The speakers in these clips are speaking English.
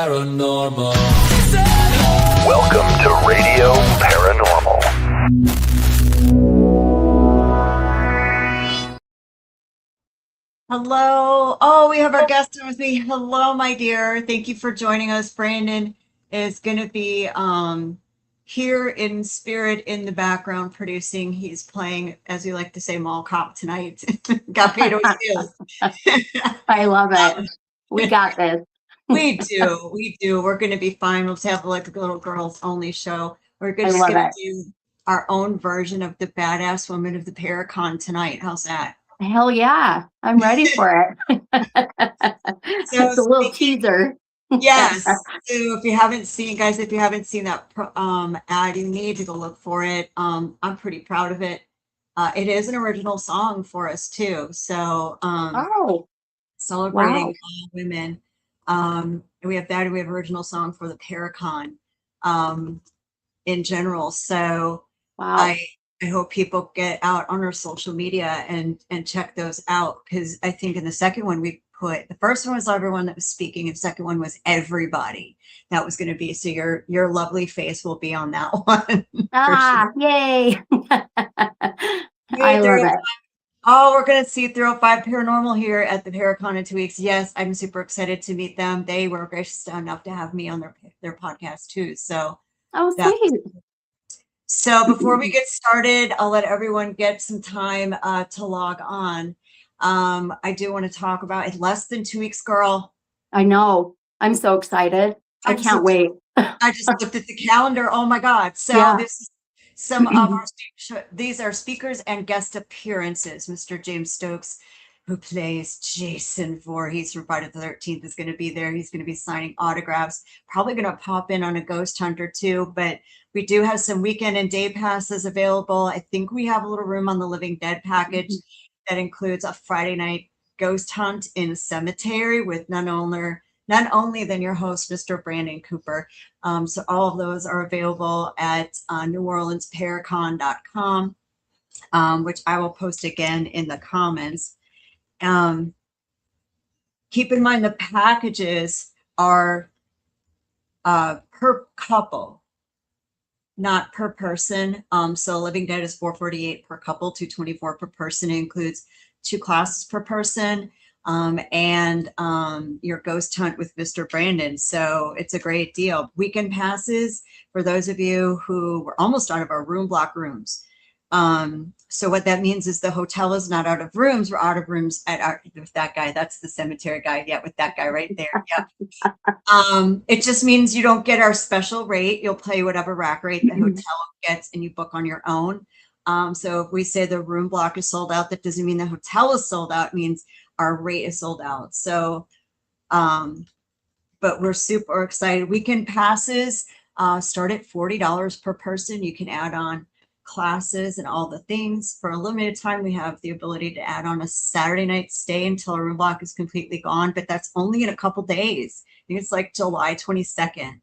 Paranormal. Welcome to Radio Paranormal. Hello. Oh, we have our guest on with me. Hello, my dear. Thank you for joining us. Brandon is going to be here in spirit in the background producing. He's playing, as we like to say, mall cop tonight. Got paid to steal. I love it. We got this. We do. We do. We're going to be fine. We'll have like a little girls only show. We're just love going to it. do our own version of the Badass Woman of the Paracon tonight. How's that? Hell yeah. I'm ready for it. So It's a little teaser. Yes. So if you haven't seen, guys, if you haven't seen that ad, you need to go look for it. I'm pretty proud of it. It is an original song for us too. So Oh, celebrating wow. women. And we have that, and we have original song for the Paracon in general. So Wow. I hope people get out on our social media and check those out, because I think in the second one we put, the first one was everyone that was speaking, and the second one was everybody that was going to be. So your lovely face will be on that one. Yay. I love it. Oh, we're going to see 305 Paranormal here at the Paracon in 2 weeks. Yes, I'm super excited to meet them. They were gracious enough to have me on their podcast too. So Oh, sweet. So before we get started, I'll let everyone get some time to log on. I do want to talk about it. Less than 2 weeks, girl. I know. I'm so excited. I can't wait. I just looked at the calendar. Oh my God. So Yeah. this is some of our, these are speakers and guest appearances. Mr. James Stokes, who plays Jason Voorhees from Friday the 13th, is going to be there. He's going to be signing autographs, probably going to pop in on a ghost hunter too, but we do have some weekend and day passes available. I think we have a little room on the Living Dead package that includes a Friday night ghost hunt in a cemetery with none only than your host, Mr. Brandon Cooper. So all of those are available at NewOrleansParacon.com, which I will post again in the comments. Keep in mind the packages are per couple, not per person. So Living Dead is $448 per couple, $224 per person. It includes 2 classes per person, and your ghost hunt with Mr. Brandon. So it's a great deal. Weekend passes for those of you who were almost out of our room block rooms. So what that means is the hotel is not out of rooms. We're out of rooms with that guy. That's the cemetery guy. Yeah, with that guy right there. Yep. It just means you don't get our special rate. You'll pay whatever rack rate the hotel gets, and you book on your own. So if we say the room block is sold out, that doesn't mean the hotel is sold out. It means our rate is sold out. So, but we're super excited. Weekend passes start at $40 per person. You can add on classes and all the things. For a limited time, we have the ability to add on a Saturday night stay until our room block is completely gone, but that's only in a couple days. I think it's like July 22nd.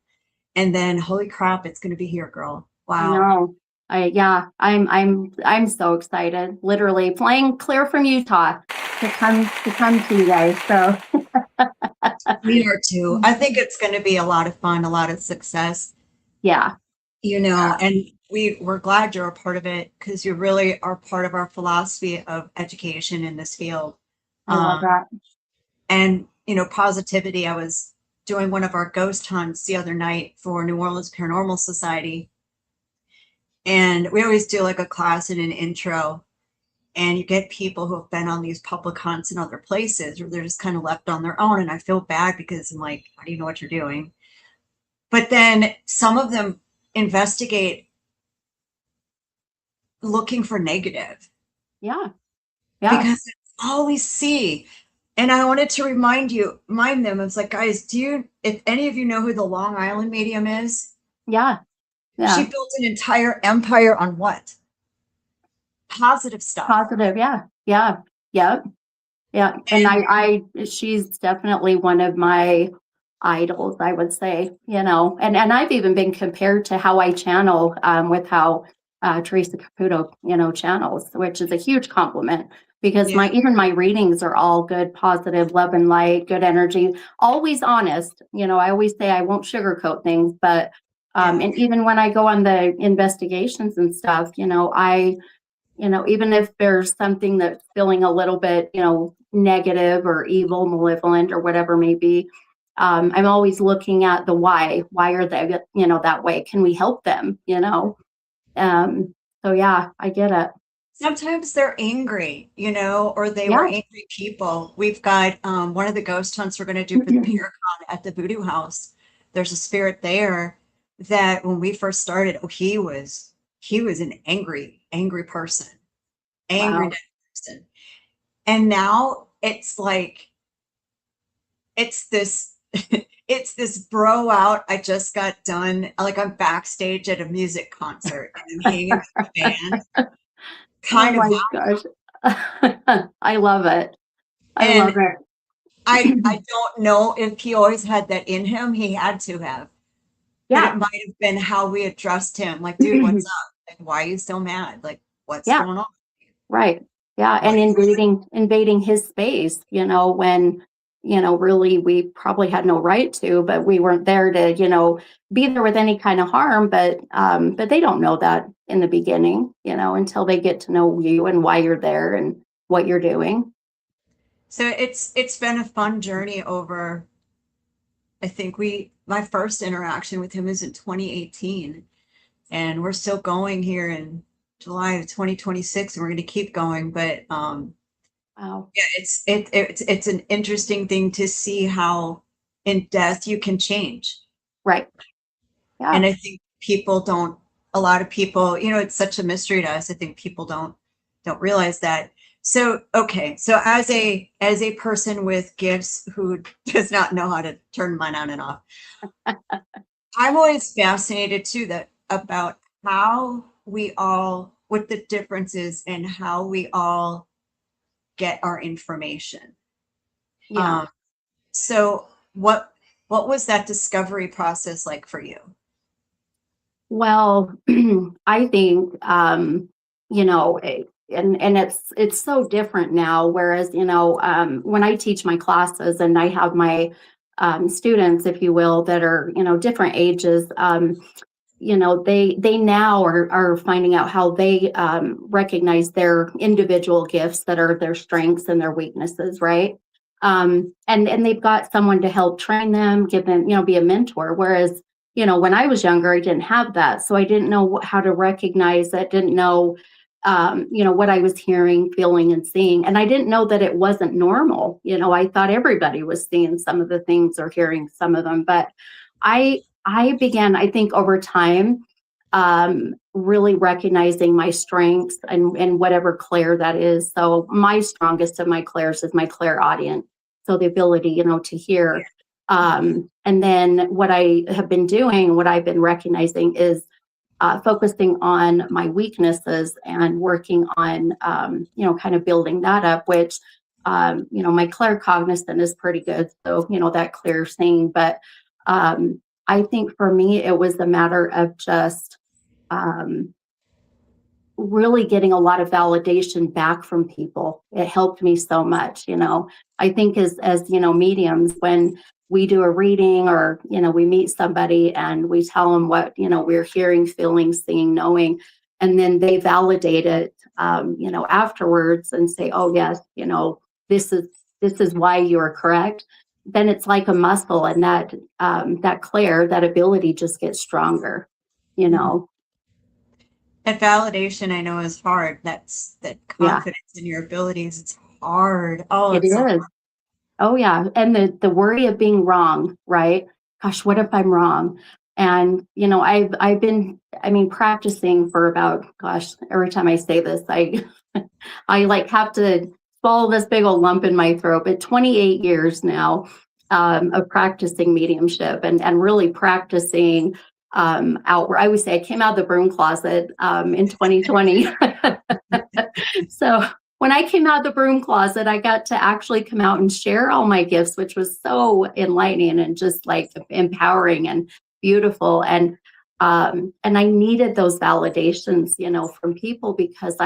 And then holy crap, it's going to be here, girl. Wow. I know. I'm so excited. Literally flying clear from Utah to come to you guys. So We are too. I think it's going to be a lot of fun, a lot of success. yeah. And we're glad you're a part of it, because you really are part of our philosophy of education in this field. I love that. And, positivity. I was doing one of our ghost hunts the other night for New Orleans Paranormal Society. And we always do like a class and an intro. And you get people who have been on these public hunts in other places, or they're just kind of left on their own. And I feel bad because I'm like, how do you know what you're doing? But then some of them investigate looking for negative. Yeah. Because it's all we see. And I wanted to remind them, it's like, guys, if any of you know who the Long Island medium is? Yeah. She built an entire empire on what? Positive stuff. Positive. Yeah. And she's definitely one of my idols, I would say, and I've even been compared to how I channel with how Teresa Caputo, channels, which is a huge compliment. because Yeah. even my readings are all good, positive, love and light, good energy, always honest. I always say I won't sugarcoat things, but Yeah. and even when I go on the investigations and stuff, even if there's something that's feeling a little bit, negative or evil, malevolent, or whatever may be, I'm always looking at the why. Why are they, that way? Can we help them? So yeah, I get it. Sometimes they're angry, or they were Yeah. angry people. We've got one of the ghost hunts we're going to do for the Paracon at the Voodoo House. There's a spirit there that when we first started, he was an angry person, angry Wow. person. And now it's like it's this it's this bro out. I just got done, like I'm backstage at a music concert and I'm hanging with the band, Oh kind of my vibe. gosh. I love it. I love And I it. don't know if he always had that in him. He had to have, but it Yeah. might have been how we addressed him. Like, dude, what's up? Like, why are you so mad? Like, what's Yeah. going on? Right. Yeah. What And do you invading his space, when, really we probably had no right to, but we weren't there to, be there with any kind of harm. But they don't know that in the beginning, until they get to know you and why you're there and what you're doing. So it's been a fun journey over. I think my first interaction with him was in 2018, and we're still going here in July of 2026, and we're going to keep going. But Wow. yeah, it's an interesting thing to see how in death you can change. Right. And Yeah. I think people don't, a lot of people, it's such a mystery to us. I think people don't realize that. So, okay. So as a person with gifts who does not know how to turn mine on and off, I'm always fascinated too that about how we all, what the difference is and how we all get our information. Yeah. Um, so what was that discovery process like for you? Well, I think, and it's so different now. Whereas, when I teach my classes and I have my students, if you will, that are, different ages, they now are finding out how they recognize their individual gifts that are their strengths and their weaknesses, right? And they've got someone to help train them, give them, be a mentor. Whereas, when I was younger, I didn't have that, so I didn't know how to recognize it, didn't know, what I was hearing, feeling, and seeing, and I didn't know that it wasn't normal. I thought everybody was seeing some of the things or hearing some of them, but I began, I think, over time, really recognizing my strengths and whatever clair that is. So my strongest of my clairs is my clairaudient. So the ability, to hear. And then what I have been doing, what I've been recognizing is focusing on my weaknesses and working on, kind of building that up, which, my claircognizant is pretty good. So, that clear seeing, but I think for me, it was a matter of just um, really getting a lot of validation back from people. It helped me so much. I think as mediums, when we do a reading or we meet somebody and we tell them what we're hearing, feeling, seeing, knowing, and then they validate it, afterwards and say, oh yes, this is why you're correct. Then it's like a muscle, and that clair, that ability just gets stronger. you Mhm. know That validation I know is hard. That yeah, confidence in your abilities. It's hard. Oh, it it's so is. Oh yeah, and the worry of being wrong, right? Gosh, what if I'm wrong? And I've been, practicing for about, gosh, every time I say this, I I like have to swallow this big old lump in my throat. But 28 years now of practicing mediumship and really practicing outward. I would say I came out of the broom closet in 2020. So when I came out of the broom closet, I got to actually come out and share all my gifts, which was so enlightening and just like empowering and beautiful. And I needed those validations, from people, because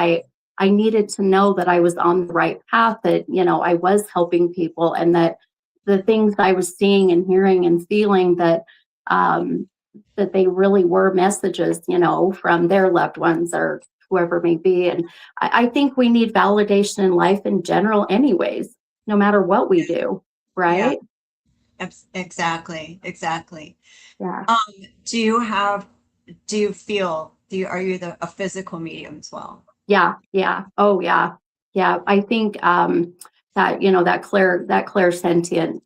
I needed to know that I was on the right path, that, I was helping people, and that the things I was seeing and hearing and feeling, that they really were messages, from their loved ones or whoever it may be. And I think we need validation in life in general, anyways, no matter what we do, Yeah, right? exactly. Yeah. Um, do you have, do you feel, are you a physical medium as well? Yeah, yeah. Oh, yeah. Yeah. I think that, that clairsentient,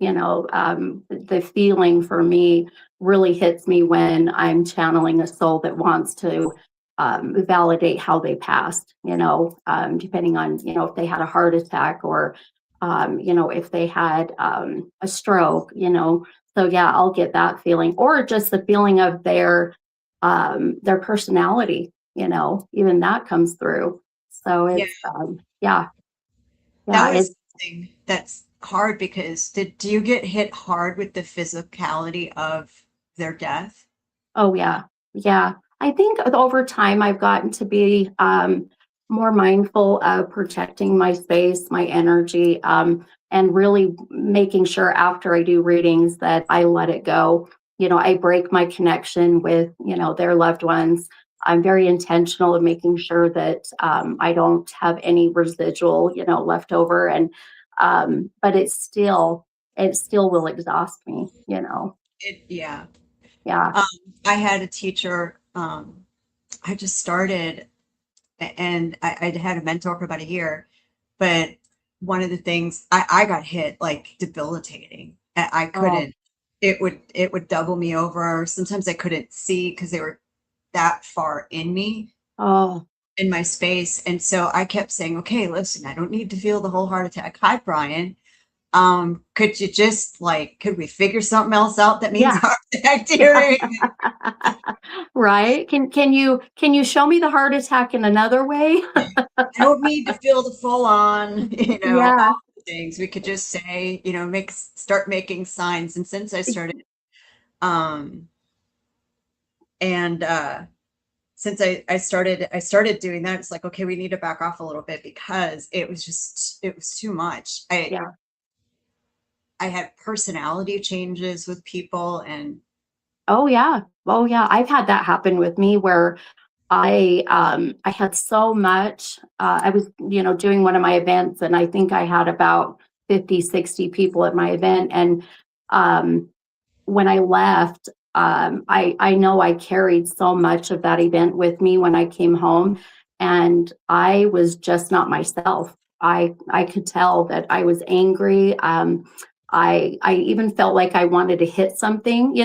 the feeling for me really hits me when I'm channeling a soul that wants to validate how they passed, depending on, if they had a heart attack, or if they had a stroke, So yeah, I'll get that feeling, or just the feeling of their personality, even that comes through. So Yeah, it's, yeah, that yeah, it's, was something that's hard because do you get hit hard with the physicality of their death? oh yeah, yeah. I think over time I've gotten to be more mindful of protecting my space, my energy, and really making sure after I do readings that I let it go. I break my connection with, their loved ones. I'm very intentional of making sure that I don't have any residual, left over. And but it still will exhaust me. Yeah. Yeah. Um, I had a teacher, I just started, and I had a mentor for about a year, but one of the things I got hit like debilitating. I Oh, couldn't, it would double me over. Sometimes I couldn't see because they were that far in me, oh, in my space. And so I kept saying, okay, listen, I don't need to feel the whole heart attack. Hi, Brian. Could you just like, could we figure something else out that means yeah. heart attack Yeah. during? Right? Can you show me the heart attack in another way? I don't need to feel the full on, Yeah. all the things. We could just say, start making signs. And since I started, um, and since I started doing that, it's like, okay, we need to back off a little bit because it was too much. Yeah. I had personality changes with people, and Oh yeah. Oh yeah. I've had that happen with me where I had so much. I was, doing one of my events, and I think I had about 50, 60 people at my event. And um when I left, I know I carried so much of that event with me when I came home, and I was just not myself. I could tell that I was angry. I even felt like I wanted to hit something,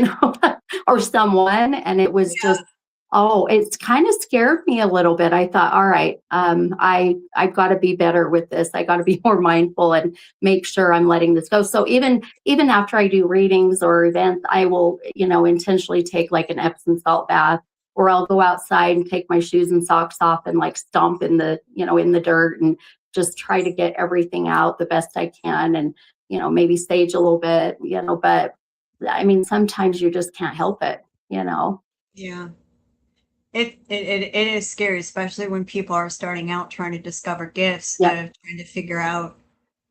or someone, and it was yeah, just, oh, it's kind of scared me a little bit. I thought, all right, I've got to be better with this. I got to be more mindful and make sure I'm letting this go. So even after I do readings or events, I will, intentionally take like an Epsom salt bath, or I'll go outside and take my shoes and socks off and like stomp in the dirt, and just try to get everything out the best I can, and maybe sage a little bit, but I mean, sometimes you just can't help it. yeah. It is scary, especially when people are starting out trying to discover gifts, Yep, of trying to figure out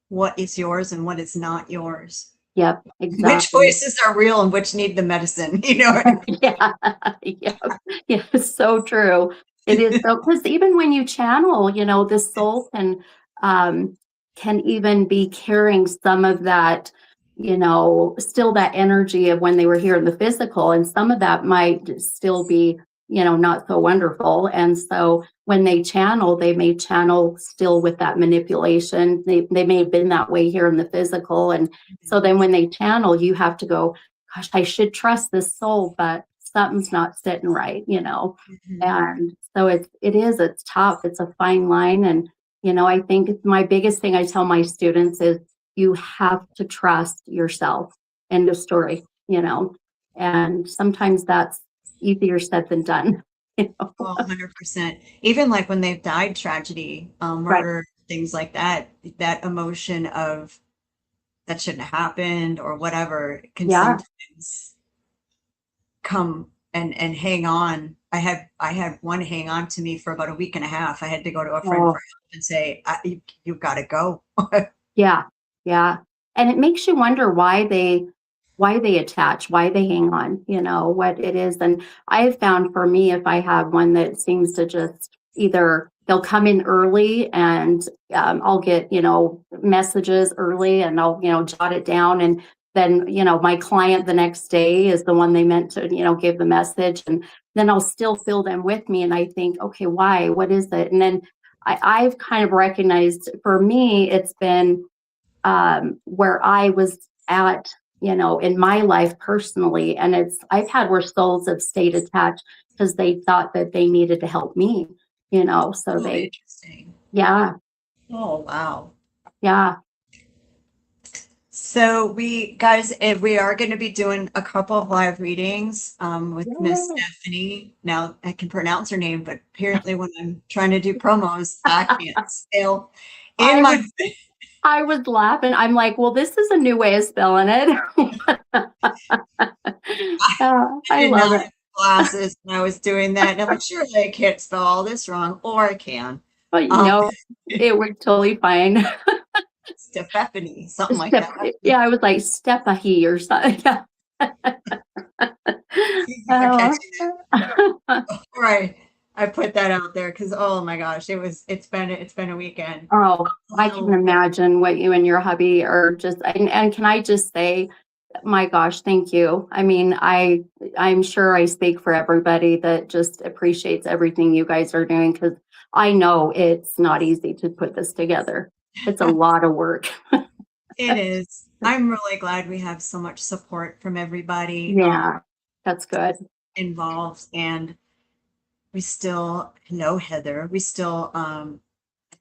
what is yours and what is not yours. yep, Which exactly. voices are real and which need the medicine, you know what I Yeah, yeah, yeah, so true. It is mean? so, because even when you channel, the soul um can even be carrying some of that, still that energy of when they were here in the physical, and some of that might still be, not so wonderful. And so when they may channel still with that manipulation. They may have been that way here in the physical. And so then when they channel, you have to go, gosh, I should trust this soul, but something's not sitting right. Mhm. And so it's tough. It's a fine line. And, I think my biggest thing I tell my students is you have to trust yourself. End of story. And sometimes that's easier said than done. Oh, 100%. Even like when they've died tragedy, Right. murder, things like that, that emotion of that shouldn't have happened or whatever can Yeah. sometimes come and hang on. I had one hang on to me for about a week and a half. I had to go to a friend Oh, for help and say, you've got to go. yeah, yeah. And it makes you wonder why they attach, why they hang on, what it is. And I have found for me, if I have one that seems to just either they'll come in early and I'll get, messages early and I'll, jot it down. And then, my client the next day is the one they meant to, give the message. And then I'll still feel them with me. And I think, okay, why? What is it? And then I've kind of recognized for me, it's been where I was at, in my life personally. And I've had where souls have stayed attached because they thought that they needed to help me, so Oh, they, interesting. yeah, Oh, wow. yeah. So we guys, we are going to be doing a couple of live readings with Miss Yay. Stephanie. Now I can pronounce her name, but apparently when I'm trying to do promos, I can't spell in I my. was, I was laughing. I'm like, well, this is a new way of spelling it. I I did love not it. have glasses when I was doing that, and I'm like, surely I can't spell all this wrong, or I can. But Um, it was totally fine. Stephanie, something like that. Yeah, I was like Stepahi or something. Thank you for Oh. catching that. Right, I put that out there because oh my gosh, it's been a weekend. Oh, I can Oh, imagine what you and your hubby are just, and can I just say, my gosh, thank you. I mean, I'm sure I speak for everybody that just appreciates everything you guys are doing because I know it's not easy to put this together. It's a lot of work. it is. I'm really glad we have so much support from everybody Yeah, that's good. involved, and we still know Heather. We still, I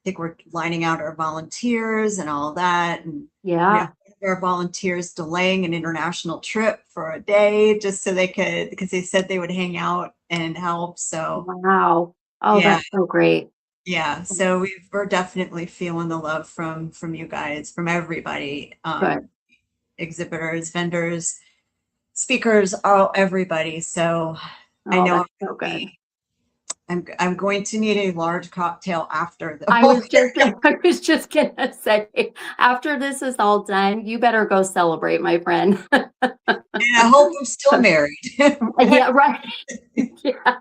think we're lining out our volunteers and all that, and Yeah. our volunteers delaying an international trip for a day just so they could, because they said they would hang out and help. So Wow. Oh, yeah, that's so great. yeah. So we're definitely feeling the love from you guys, from everybody, Good. exhibitors, vendors, speakers, all everybody. So I Oh, know that's so good. I'm going to need a large cocktail after I though. was just I was just gonna say, after this is all done, you better go celebrate, my friend. And I hope I'm still married. Yeah, right. Yeah.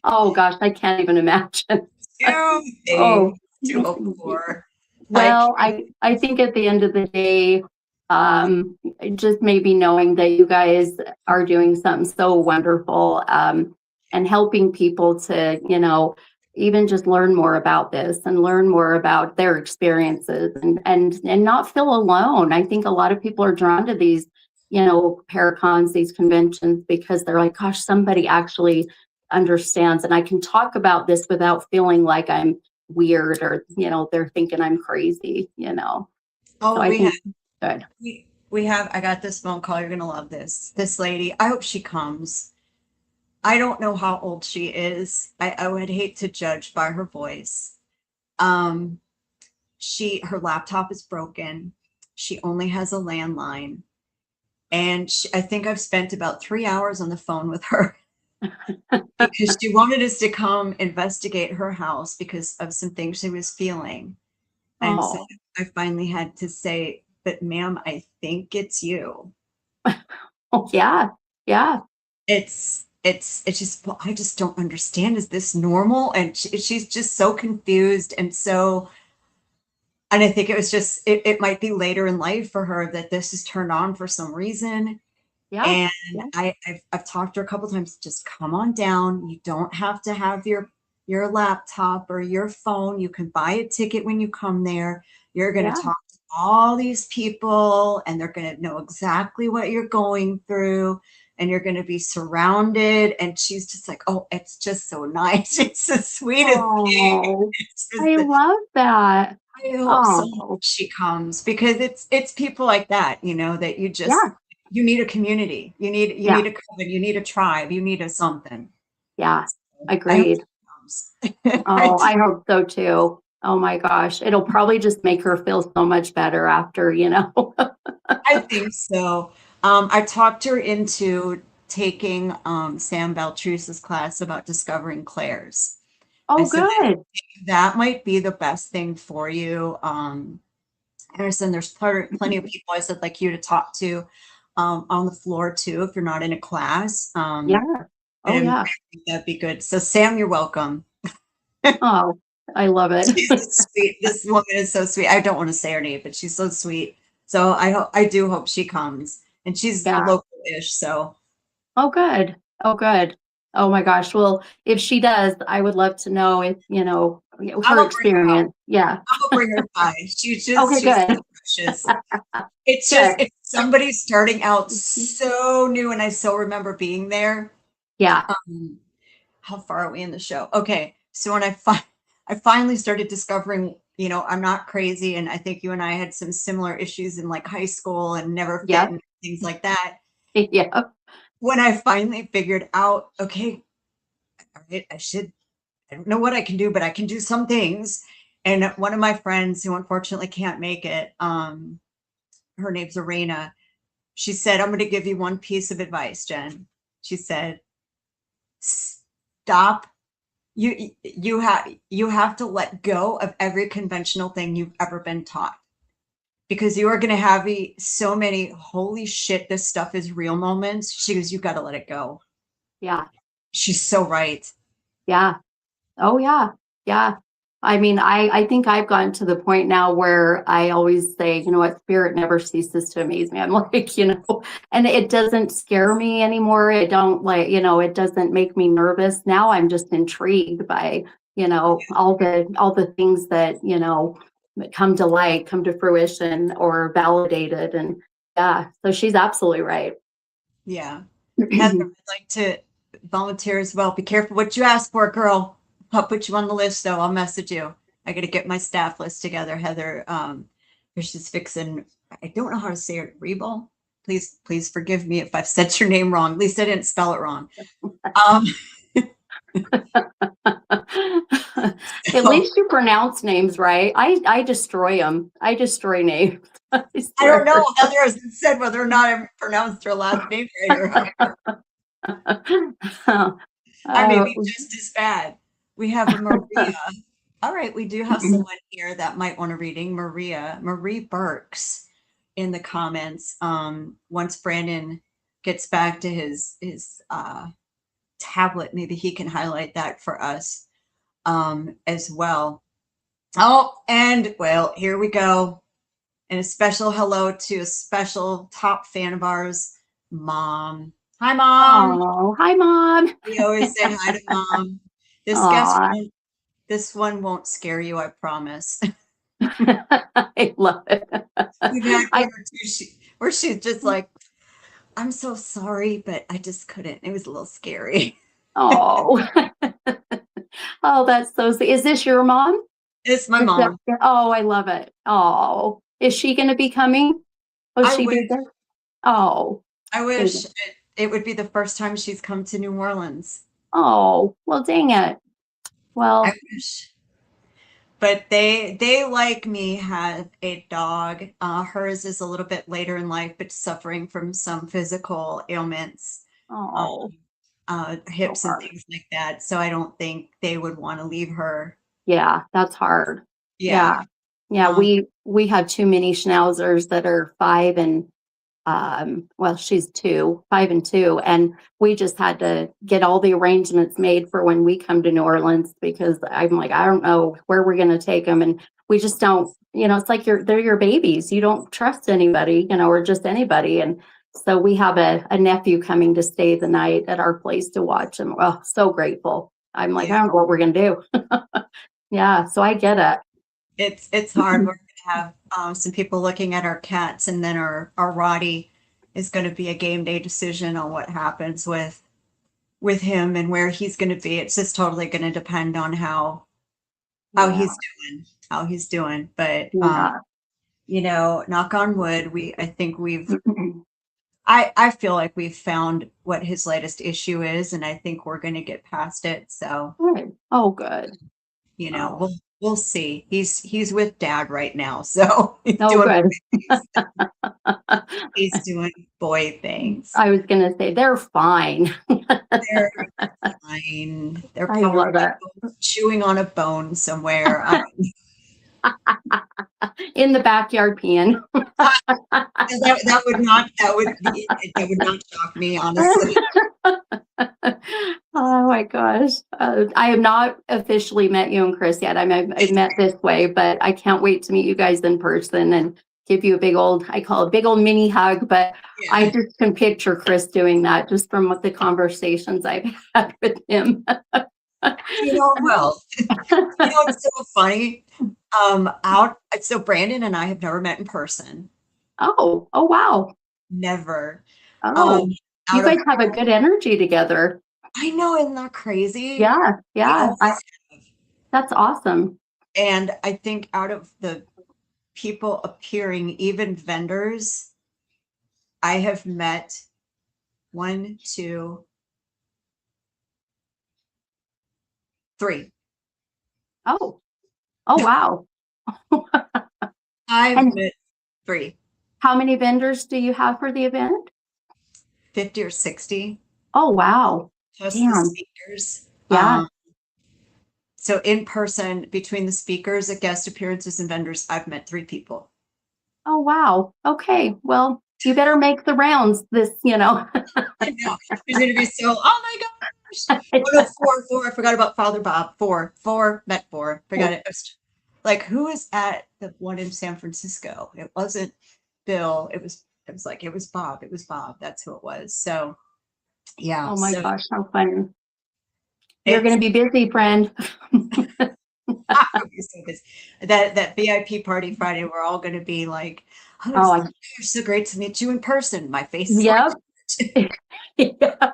Oh gosh, I can't even imagine. You Oh, think to hope for. I well, I think at the end of the day, just maybe knowing that you guys are doing something so wonderful, and helping people to, even just learn more about this and learn more about their experiences and not feel alone. I think a lot of people are drawn to these, paracons, these conventions, because they're like, gosh, somebody actually understands, and I can talk about this without feeling like I'm weird or they're thinking I'm crazy. So oh I we have think good. we have I got this phone call. You're gonna love this lady. I hope she comes. I don't know how old she is. I would hate to judge by her voice. Um, her laptop is broken. She only has a landline. And I think I've spent about 3 hours on the phone with her because she wanted us to come investigate her house because of some things she was feeling. And so Oh, I finally had to say, but ma'am, I think it's you. oh yeah, yeah, It's just, well, I just don't understand. Is this normal? And she's just so confused and so, and I think it was just, it might be later in life for her that this is turned on for some reason. yeah, And yeah, I've talked to her a couple of times, just come on down. You don't have to have your laptop or your phone. You can buy a ticket when you come there. You're going to yeah. talk to all these people and they're going to know exactly what you're going through and you're going to be surrounded. And she's just like, oh, it's just so nice. It's the sweetest thing. Oh, It's just I love that. I hope so Oh, she comes because it's people like that, that yeah, you need a community. You yeah, need a coven, you need a tribe, you need a something. yeah. I hope Agreed. she comes. Oh, I hope so too. Oh my gosh, it'll probably just make her feel so much better after. I think so. I talked her into taking Sam Baltruse's class about discovering clairs. I Oh, said good. that might be the best thing for you. Harrison, there's plenty of people I said like you to talk to on the floor too if you're not in a class. Yeah. Oh, And yeah. I think that'd be good. So Sam, you're welcome. Oh, I love it. She's so sweet. This woman is so sweet. I don't want to say her name, but she's so sweet. So I do hope she comes, and she's Yeah. local-ish. So Oh, good. Oh, good. Oh my gosh. Well, if she does, I would love to know if, I'm her gonna bring her up. experience. Yeah. I'm gonna bring her by. Okay, She's so good. precious. It's just Good. it's somebody starting out so new, and I so remember being there. Yeah. Um, how far are we in the show? Okay, so when I finally started discovering, I'm not crazy, and I think you and I had some similar issues in like high school and never fit Yep. and things like that. Yeah. When I finally figured out, okay, all right, I don't know what I can do, but I can do some things. And one of my friends who unfortunately can't make it, her name's Arena. She said, I'm going to give you one piece of advice, Jen. She said, stop. You have to let go of every conventional thing you've ever been taught because you are going to have so many holy shit, this stuff is real moments. She goes, you got to let it go. Yeah. She's so right. Yeah. Oh, yeah. Yeah. I mean, I think I've gotten to the point now where I always say, you know what, spirit never ceases to amaze me. I'm like, and it doesn't scare me anymore. It don't it doesn't make me nervous. Now I'm just intrigued by, all the things that, that come to light, come to fruition or validated. And yeah, so she's absolutely right. Yeah. Heather, I'd like to volunteer as well. Be careful what you ask for, girl. I'll put you on the list though. I'll message you. I gotta get my staff list together, Heather. She's fixing, I don't know how to say it, Rebel. Please forgive me if I've said your name wrong. At least I didn't spell it wrong. Um, At least you pronounce names right. I destroy them. I destroy names. I I don't know. swear. Heather hasn't said whether or not I pronounced her last name right or I may Uh, be just as bad. We have a Maria. All right, we do have someone here that might want a reading. Marie Burks in the comments. Once Brandon gets back to his tablet, maybe he can highlight that for us as well. Oh, and well, here we go. And a special hello to a special top fan of ours, Mom. Hi, Mom. oh, hi, Mom. We always say hi to Mom. This guest, Aw, this one won't scare you, I promise. I love it. We've had I one or two where she's just like, I'm so sorry, but I just couldn't. It was a little scary. oh oh, that's so sweet. Is this your mom? It's my Is that, mom. oh, I love it. Oh, is she going to be coming? Will I she wish, be there? Oh, I good. wish it would be the first time she's come to New Orleans. Oh, well, dang it. I Well, wish. But they like me have a dog. Hers is a little bit later in life, but suffering from some physical ailments, um, oh, so hips and hard. things like that. So I don't think they would want to leave her. Yeah, that's hard. Yeah. Yeah. Yeah, Um, we have too many schnauzers that are 5 and well, she's 2, 5 and 2, and we just had to get all the arrangements made for when we come to New Orleans because I'm like, I don't know where we're going to take them, and we just don't, it's like they're your babies. You don't trust anybody, or just anybody, and so we have a nephew coming to stay the night at our place to watch him. Oh, so grateful. I'm like, yeah. I don't know what we're going to do. Yeah, so I get it. It's hard. We're gonna have some people looking at our cats, and then our Roddy is going to be a game day decision on what happens with him and where he's going to be. It's just totally going to depend on how Yeah, he's doing. But yeah. knock on wood, I think I feel like we've found what his latest issue is, and I think we're going to get past it. So Good. Oh, good. you know, Oh, we'll We'll see. He's with dad right now, so Oh, good. he's doing boy things. I was gonna say they're fine. They're fine. They're I love probably it. chewing on a bone somewhere. In the backyard peeing. That would not shock me, honestly. Oh my gosh. I have not officially met you and Chris yet. I've met this way, but I can't wait to meet you guys in person and give you a big old, I call it a big old mini hug, but Yeah. I just can picture Chris doing that just from what the conversations I've had with him. Well, it's so funny. So Brandon and I have never met in person. Oh wow. Never. Oh, you Out guys of have a good energy together. I know, isn't that crazy? Yeah. We always have. That's awesome. And I think out of the people appearing, even vendors, I have met 1, 2, 3. Oh wow. I've And met 3, how many vendors do you have for the event? 50 or 60, Oh wow. plus Damn. the speakers. Yeah. So in person, between the speakers, the guest appearances, and vendors, I've met 3 people. Oh wow. Okay. Well, you better make the rounds this, I know. There's going to be oh my gosh. Oh no, 4. I forgot about Father Bob. 4. Met 4. Forgot it. Like, who was at the one in San Francisco? It wasn't Bill. It was Bob. It was Bob. That's who it was. So yeah. Oh my So gosh, how fun. You're going to it's be busy, friend. I'll be so busy. That VIP party Friday, we're all going to be like, Oh, it's so great to meet you in person. My face is yep. like, Yeah.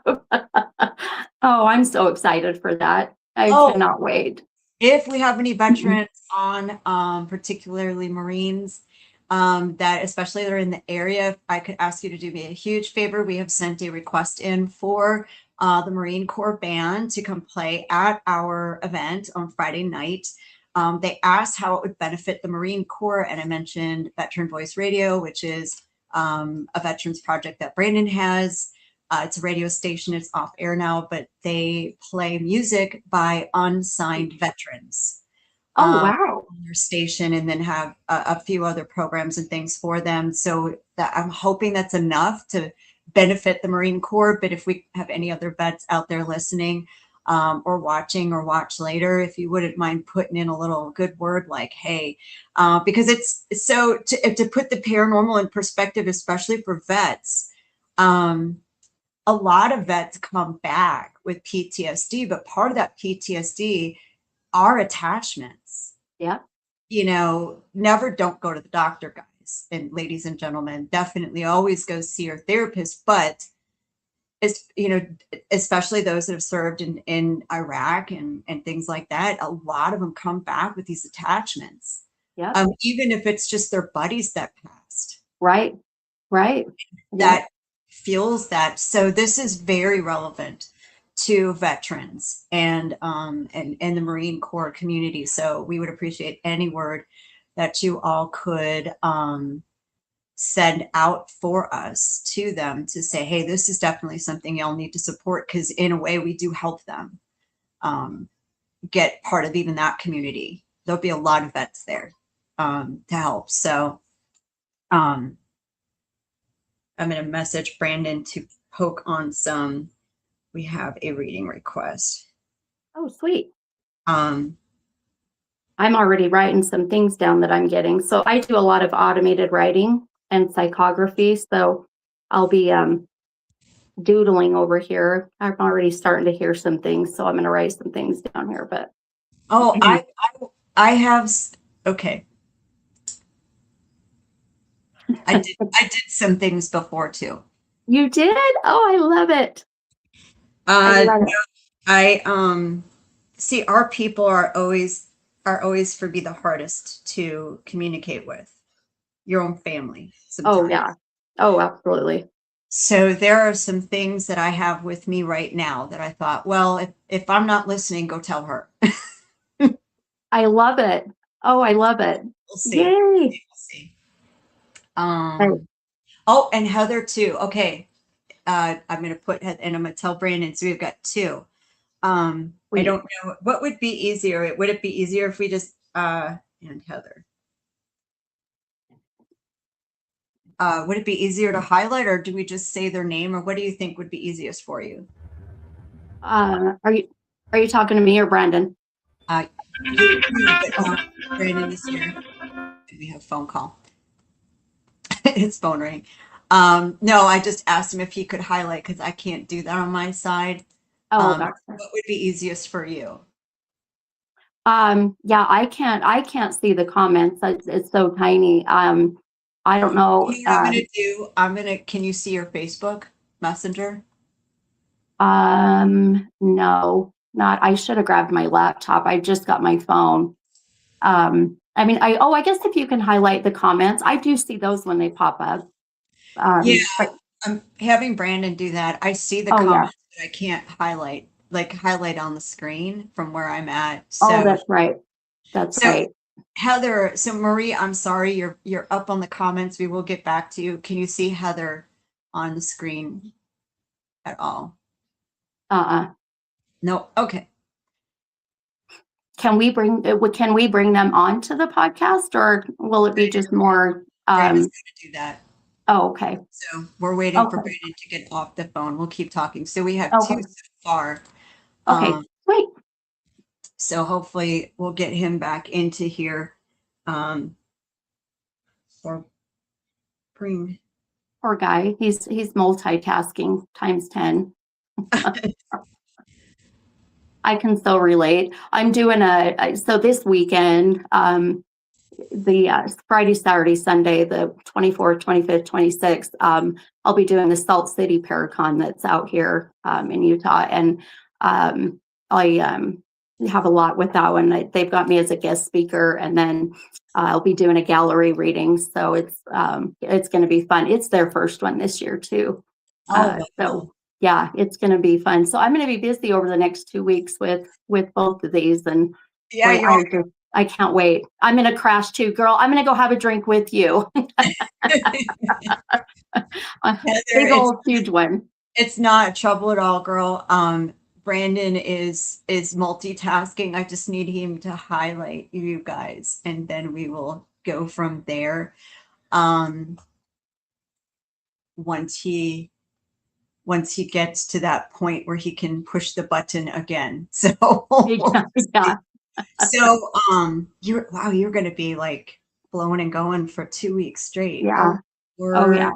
Oh, I'm so excited for that. I cannot wait. if we have any veterans on, particularly Marines, that especially that are in the area, if I could ask you to do me a huge favor. We have sent a request in for the Marine Corps band to come play at our event on Friday night. They asked how it would benefit the Marine Corps, and I mentioned Veteran Voice Radio, which is a veterans project that Brandon has. It's a radio station. It's off air now, but they play music by unsigned veterans Oh, wow. on their station, and then have a few other programs and things for them. So that I'm hoping that's enough to benefit the Marine Corps. But if we have any other vets out there listening, or watching or watch later, if you wouldn't mind putting in a little good word like, hey, because it's so to put the paranormal in perspective, especially for vets. A lot of vets come back with PTSD, but part of that PTSD are attachments. Yeah. Never don't go to the doctor, guys and ladies and gentlemen. Definitely always go see your therapist, but especially those that have served in Iraq and things like that, a lot of them come back with these attachments. Yeah. Even if it's just their buddies that passed. Right. That feels that. So this is very relevant to veterans and the Marine Corps community. So we would appreciate any word that you all could send out for us to them to say, hey, this is definitely something y'all need to support, because in a way we do help them get part of even that community. There'll be a lot of vets there to help. So I'm going to message Brandon to poke on some. We have a reading request. Oh, sweet. Um, I'm already writing some things down that I'm getting. So I do a lot of automated writing and psychography. So I'll be doodling over here. I'm already starting to hear some things. So I'm going to write some things down here. But I have, okay. I did some things before too. You did? Oh, I love it. I see, our people are always for me the hardest to communicate with. Your own family sometimes. Oh, yeah. Oh, absolutely. So there are some things that I have with me right now that I thought, well, if I'm not listening, go tell her. I love it. Oh, I love it. We'll see. Yay. We'll see. Oh, and Heather too. Okay. I'm going to put, and I'm going to tell Brandon. So we've got two. I don't know what would be easier. Would it be easier if we just, and Heather, would it be easier to highlight, or do we just say their name, or what do you think would be easiest for you? Are you talking to me or Brandon? You, but Brandon is here. We have a phone call. His phone rang. No, I just asked him if he could highlight because I can't do that on my side. Gotcha. What would be easiest for you? Yeah, I can't see the comments. It's so tiny. I don't know. You know what I'm gonna do? Can you see your Facebook Messenger? No, not. I should have grabbed my laptop. I just got my phone. I mean, I guess if you can highlight the comments, I do see those when they pop up. Yeah, But I'm having Brandon do that. I see the yeah. comments, but I can't highlight on the screen from where I'm at. Oh, So, that's right. That's right. Heather, so Marie, I'm sorry, you're up on the comments. We will get back to you. Can you see Heather on the screen at all? No. Okay. Can we bring them onto the podcast, or will it be just more? Brandon's going to do that. Oh, okay. So we're waiting for Brandon to get off the phone. We'll keep talking. So we have two so far. Okay, great. So hopefully we'll get him back into here. Or bring. Poor guy. He's multitasking times 10. I can so relate. I'm doing so this weekend, the Friday, Saturday, Sunday, the 24th, 25th, 26th, I'll be doing the Salt City Paracon that's out here in Utah. And I have a lot with that one. They've got me as a guest speaker, and then I'll be doing a gallery reading. So it's going to be fun. It's their first one this year too. So yeah, it's going to be fun. So I'm going to be busy over the next 2 weeks with both of these, and yeah, I can't wait. I'm going to crash too, girl. I'm going to go have a drink with you. Big old huge one. It's not trouble at all, girl. Brandon is multitasking. I just need him to highlight you guys, and then we will go from there. Once he gets to that point where he can push the button again. So yeah. So you're gonna be like blowing and going for 2 weeks straight. Yeah. Oh yeah.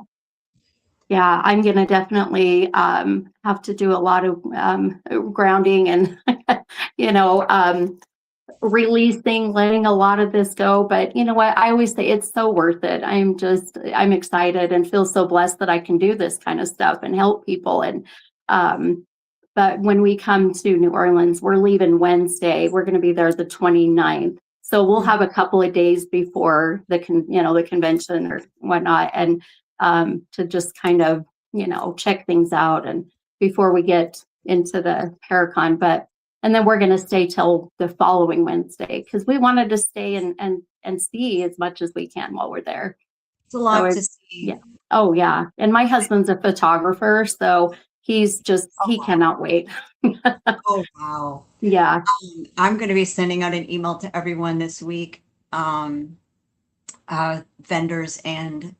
Yeah, I'm gonna definitely have to do a lot of grounding and releasing, letting a lot of this go. But you know what? I always say it's so worth it. I'm excited and feel so blessed that I can do this kind of stuff and help people. And but when we come to New Orleans, we're leaving Wednesday. We're going to be there the 29th. So we'll have a couple of days before the convention or whatnot, and to just kind of, check things out and before we get into the Paracon. And then we're going to stay till the following Wednesday because we wanted to stay and see as much as we can while we're there. It's a lot to see. Yeah. Oh yeah. And my husband's a photographer, so he's just, he cannot wait. Oh, wow. Yeah. I'm going to be sending out an email to everyone this week, vendors and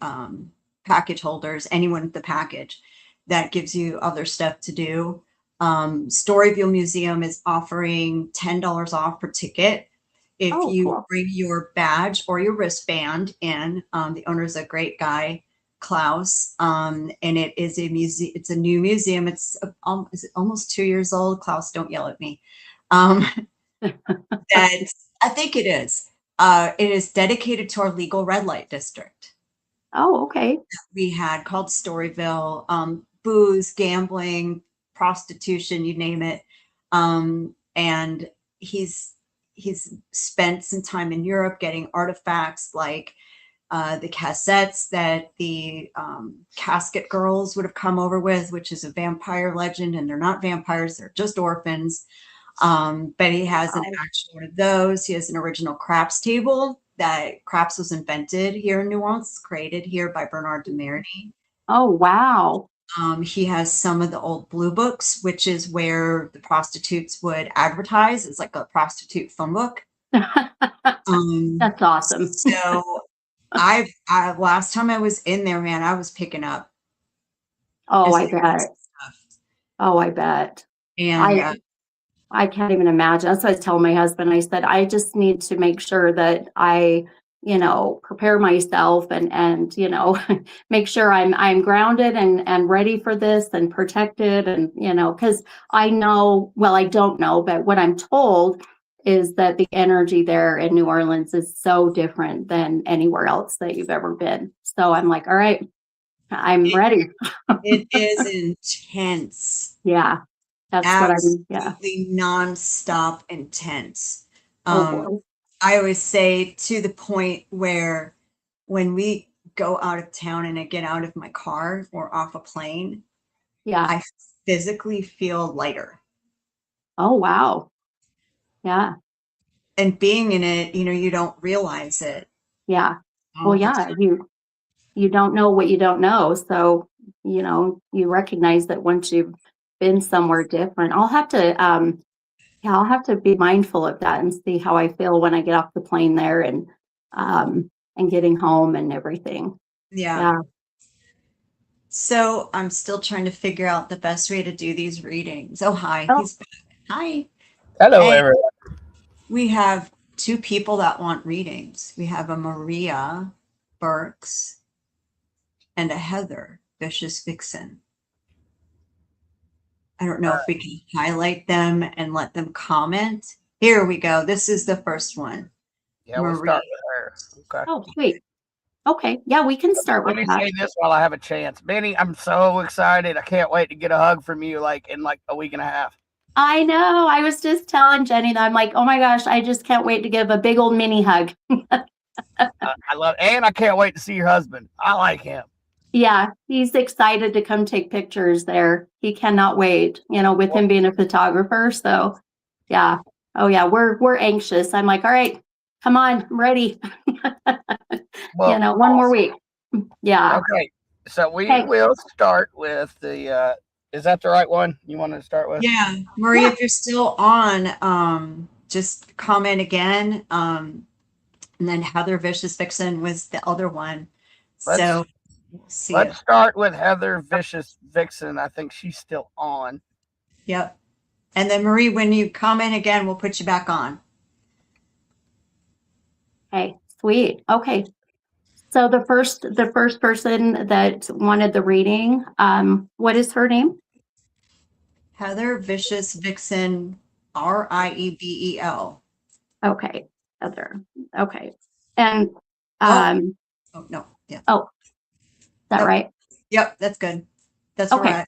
package holders, anyone with the package that gives you other stuff to do. Storyville Museum is offering $10 off per ticket if you bring your badge or your wristband in. The owner is a great guy, Klaus, and it is a museum. It's a new museum. It's almost 2 years old. Klaus, don't yell at me. That I think it is. It is dedicated to our legal red light district. Oh, okay. We had called Storyville, booze, gambling, prostitution, you name it. And he's spent some time in Europe getting artifacts like the cassettes that the casket girls would have come over with, which is a vampire legend, and they're not vampires, they're just orphans. But he has an actual one of those. He has an original craps table that craps was invented here in New Orleans, created here by Bernard de Marigny. Oh, wow. He has some of the old blue books, which is where the prostitutes would advertise. It's like a prostitute phone book. That's awesome. So I last time I was in there, man, I was picking up. Oh, I bet. Stuff. Oh, I bet. And I can't even imagine. That's what I tell my husband. I said, I just need to make sure that I, prepare myself and make sure I'm grounded and ready for this and protected. And, because I don't know, but what I'm told is that the energy there in New Orleans is so different than anywhere else that you've ever been. So I'm like, all right, I'm ready. It is intense. Yeah. That's absolutely nonstop intense. I always say to the point where when we go out of town and I get out of my car or off a plane, I physically feel lighter. Oh, wow. Yeah. And being in it, you don't realize it. Yeah. Well, yeah, you don't know what you don't know. So, you recognize that once you've been somewhere different. I'll have to be mindful of that and see how I feel when I get off the plane there and getting home and everything. Yeah. So I'm still trying to figure out the best way to do these readings. Oh, hi. He's back. Hi. Hello, everyone. We have two people that want readings. We have a Maria Burks and a Heather Vicious Vixen. I don't know if we can highlight them and let them comment. Here we go. This is the first one. Yeah, we'll start with her. Okay. Oh, sweet. Okay. Yeah, we can start with that. Let me say this while I have a chance. Benny, I'm so excited. I can't wait to get a hug from you in a week and a half. I know. I was just telling Jenny that I'm like, oh my gosh, I just can't wait to give a big old mini hug. I love it. And I can't wait to see your husband. I like him. Yeah, he's excited to come take pictures there. He cannot wait, with him being a photographer. So yeah. Oh yeah, we're anxious. I'm like, all right, come on, I'm ready. Well, one more week. Yeah. Okay. So we will start with the is that the right one you wanted to start with? Yeah. Marie, if you're still on, just comment again. And then Heather Vicious Vixen was the other one. Let's start with Heather Vicious Vixen. I think she's still on. Yep. And then Marie, when you comment again, we'll put you back on. Okay, sweet. Okay. So the first person that wanted the reading, what is her name? Heather Vicious Vixen, Riebel. Okay, Heather. Okay. And oh no. Yeah. Oh, is that right? Yep, that's good. That's okay. Right.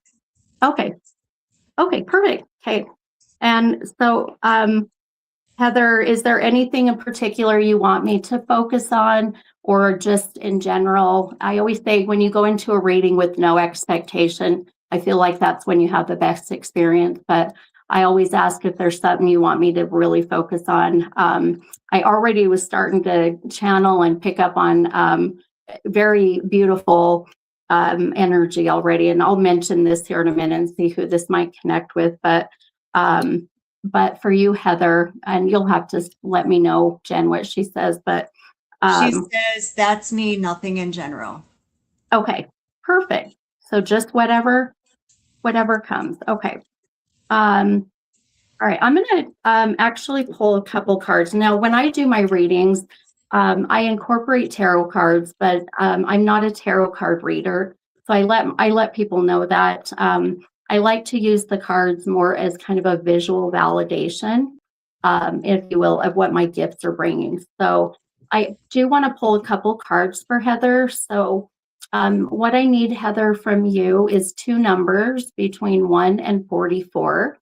Okay. Okay, perfect. Okay. And so Heather, is there anything in particular you want me to focus on or just in general? I always say when you go into a reading with no expectation, I feel like that's when you have the best experience. But I always ask if there's something you want me to really focus on. I already was starting to channel and pick up on very beautiful energy already. And I'll mention this here in a minute and see who this might connect with. But for you, Heather, and you'll have to let me know, Jen, what she says. But she says, that's me, nothing in general. Okay, perfect. So just whatever comes. Okay. All right, I'm going to actually pull a couple cards. Now, when I do my readings, I incorporate tarot cards, but I'm not a tarot card reader. So I let people know that. I like to use the cards more as kind of a visual validation, if you will, of what my gifts are bringing. So I do want to pull a couple cards for Heather. So what I need, Heather, from you is 2 numbers between 1 and 44.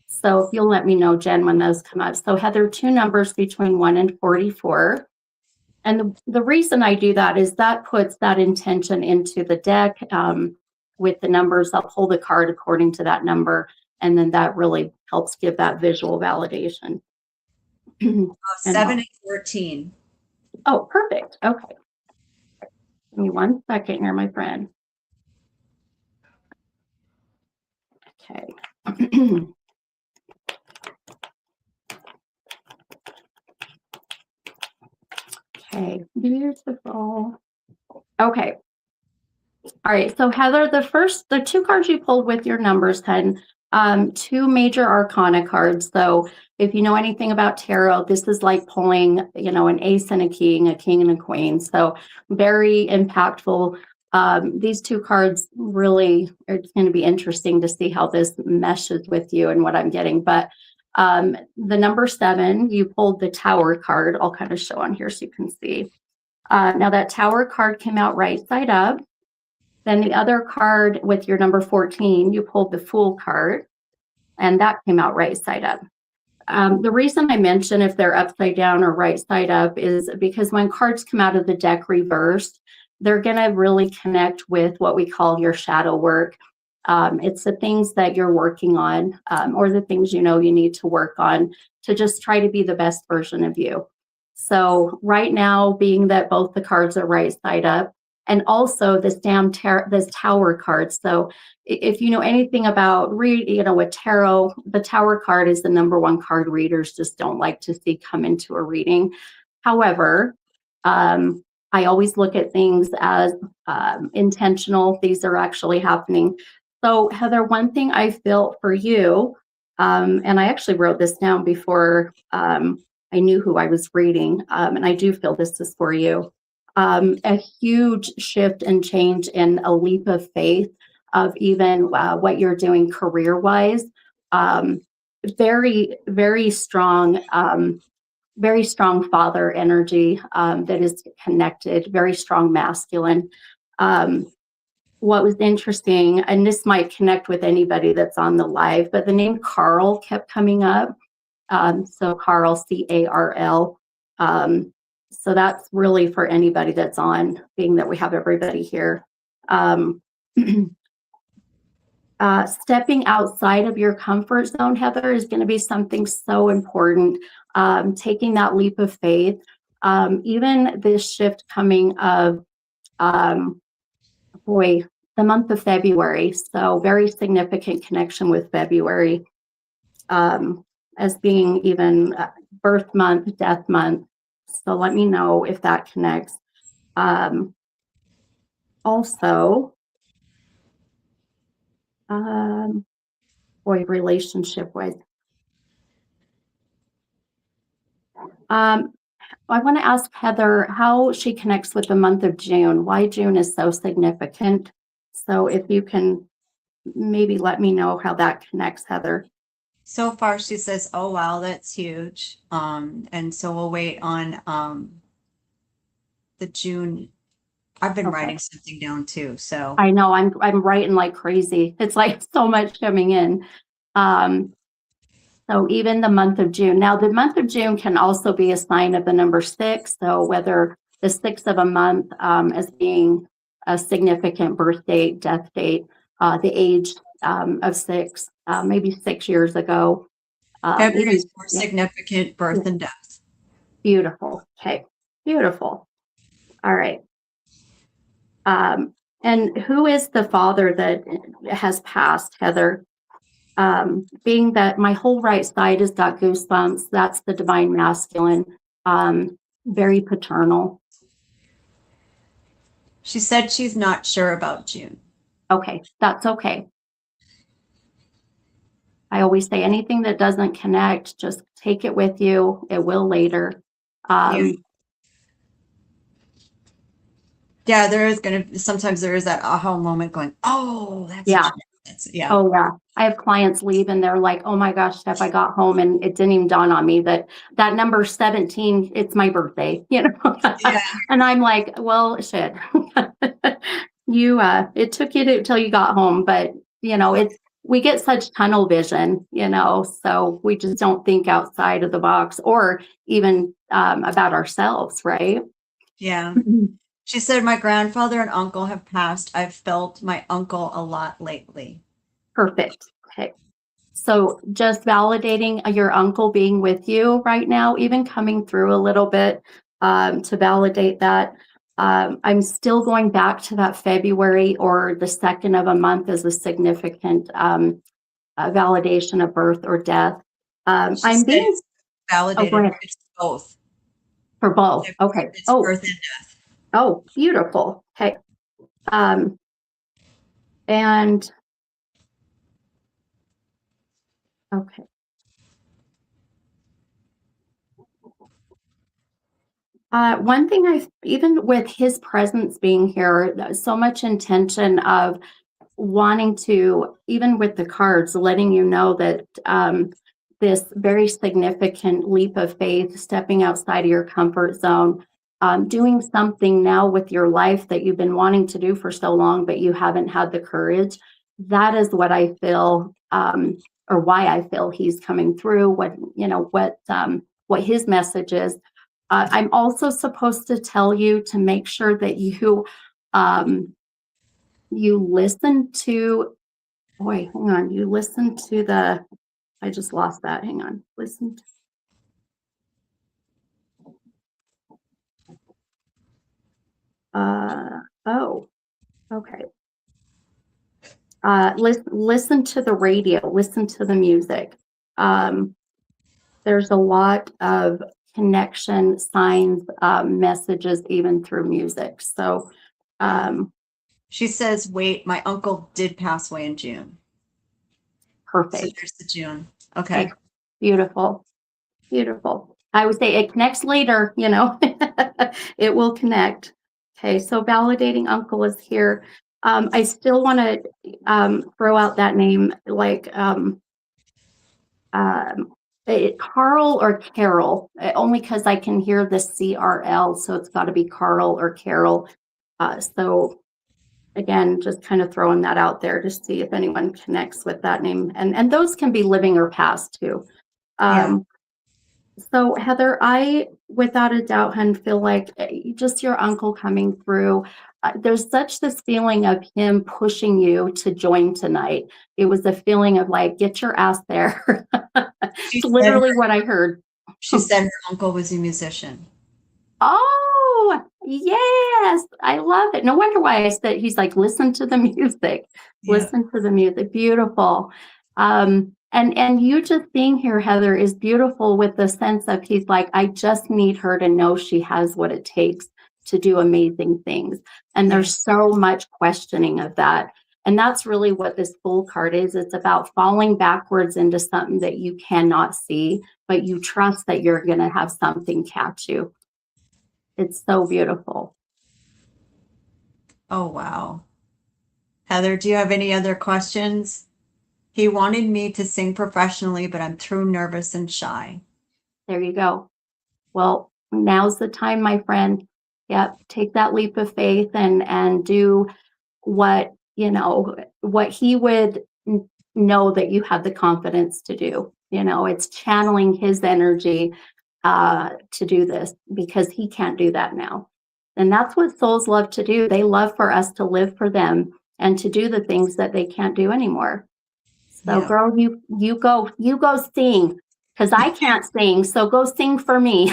So if you'll let me know, Jen, when those come up. So Heather, 2 numbers between 1 and 44. And the reason I do that is that puts that intention into the deck with the numbers. I'll pull the card according to that number. And then that really helps give that visual validation. And 7 and 14. oh, perfect. Okay. Give me 1 second here, my friend. Okay. Okay, beautiful. Okay. All right. So Heather, the 2 cards you pulled with your numbers, 10, 2 major arcana cards. So if you know anything about tarot, this is like pulling, an ace and a king and a queen. So very impactful. These 2 cards really are, it's going to be interesting to see how this meshes with you and what I'm getting. But the number 7, you pulled the Tower card. I'll kind of show on here so you can see. Now that Tower card came out right side up. Then the other card with your number 14, you pulled the Fool card, and that came out right side up. The reason I mention if they're upside down or right side up is because when cards come out of the deck reversed, they're going to really connect with what we call your shadow work. It's the things that you're working on, or the things you need to work on to just try to be the best version of you. So right now, being that both the cards are right side up, and also this Tower card. So if you know anything about with tarot, the Tower card is the number 1 card readers just don't like to see come into a reading. However, I always look at things as intentional. These are actually happening. So Heather, one thing I feel for you, and I actually wrote this down before I knew who I was reading, and I do feel this is for you. A huge shift and change in a leap of faith of even what you're doing career-wise. Very, very strong father energy that is connected, very strong masculine. What was interesting, and this might connect with anybody that's on the live, but the name Carl kept coming up. So Carl, C-A-R-L. So that's really for anybody that's on, being that we have everybody here. Stepping outside of your comfort zone, Heather, is going to be something so important. Taking that leap of faith, even this shift coming of, the month of February. So very significant connection with February as being even birth month, death month. So let me know if that connects. Also, relationship with. I want to ask Heather how she connects with the month of June, why June is so significant. So if you can maybe let me know how that connects, Heather. So far, she says, "Oh wow, that's huge." And so we'll wait on the June. I've been writing something down too, so I know I'm writing like crazy. It's like so much coming in. So even the month of June. Now, the month of June can also be a sign of the number 6. So whether the 6th of a month as being a significant birth date, death date, the age of 6, maybe 6 years ago. February is more significant birth and death. Beautiful. Okay. Beautiful. All right. And who is the father that has passed, Heather? Being that my whole right side has got goosebumps, that's the divine masculine, very paternal. She said she's not sure about June. Okay, that's okay. I always say anything that doesn't connect, just take it with you. It will later. Yeah, sometimes there is that aha moment going, oh, that's yeah. Oh yeah. I have clients leave and they're like, oh my gosh, Steph, I got home and it didn't even dawn on me that number 17, it's my birthday, Yeah. And I'm like, well, shit. It took you till you got home, but we get such tunnel vision, so we just don't think outside of the box or even about ourselves, right? Yeah. She said, my grandfather and uncle have passed. I've felt my uncle a lot lately. Perfect. Okay. So just validating your uncle being with you right now, even coming through a little bit to validate that. I'm still going back to that February or the second of a month as a significant validation of birth or death. She I'm said being it's validated. go ahead. It's both. For both. Okay. It's birth and death. Oh, beautiful. Okay. And okay. One thing even with his presence being here, so much intention of wanting to, even with the cards, letting you know that this very significant leap of faith, stepping outside of your comfort zone, doing something now with your life that you've been wanting to do for so long, but you haven't had the courage. That is what I feel, or why I feel he's coming through. What his message is. I'm also supposed to tell you to make sure that you listen to, hang on, you listen to I just lost that, hang on, listen to, okay. Listen to the radio, listen to the music. There's a lot of connection signs, messages, even through music. So, she says, wait, my uncle did pass away in June. Perfect. So there's the June. Okay. Beautiful. Beautiful. I would say it connects later, it will connect. Okay. So validating uncle is here. I still want to throw out that name, like Carl or Carol, only because I can hear the CRL. So it's got to be Carl or Carol. So again, just kind of throwing that out there to see if anyone connects with that name. And those can be living or past too. So Heather, I, without a doubt, hun, feel like just your uncle coming through. There's such this feeling of him pushing you to join tonight. It was a feeling of like, get your ass there. It's literally what I heard. She said her uncle was a musician. Oh, yes. I love it. No wonder why I said, he's like, listen to the music. Yeah. Listen to the music. Beautiful. And you just being here, Heather, is beautiful with the sense of he's like, I just need her to know she has what it takes to do amazing things. And there's so much questioning of that. And that's really what this Fool card is. It's about falling backwards into something that you cannot see, but you trust that you're going to have something catch you. It's so beautiful. Oh, wow. Heather, do you have any other questions? He wanted me to sing professionally, but I'm too nervous and shy. There you go. Well, now's the time, my friend. Yep. Take that leap of faith and do what he would know that you have the confidence to do. It's channeling his energy to do this because he can't do that now. And that's what souls love to do. They love for us to live for them and to do the things that they can't do anymore. So girl, you go sing, because I can't sing. So go sing for me.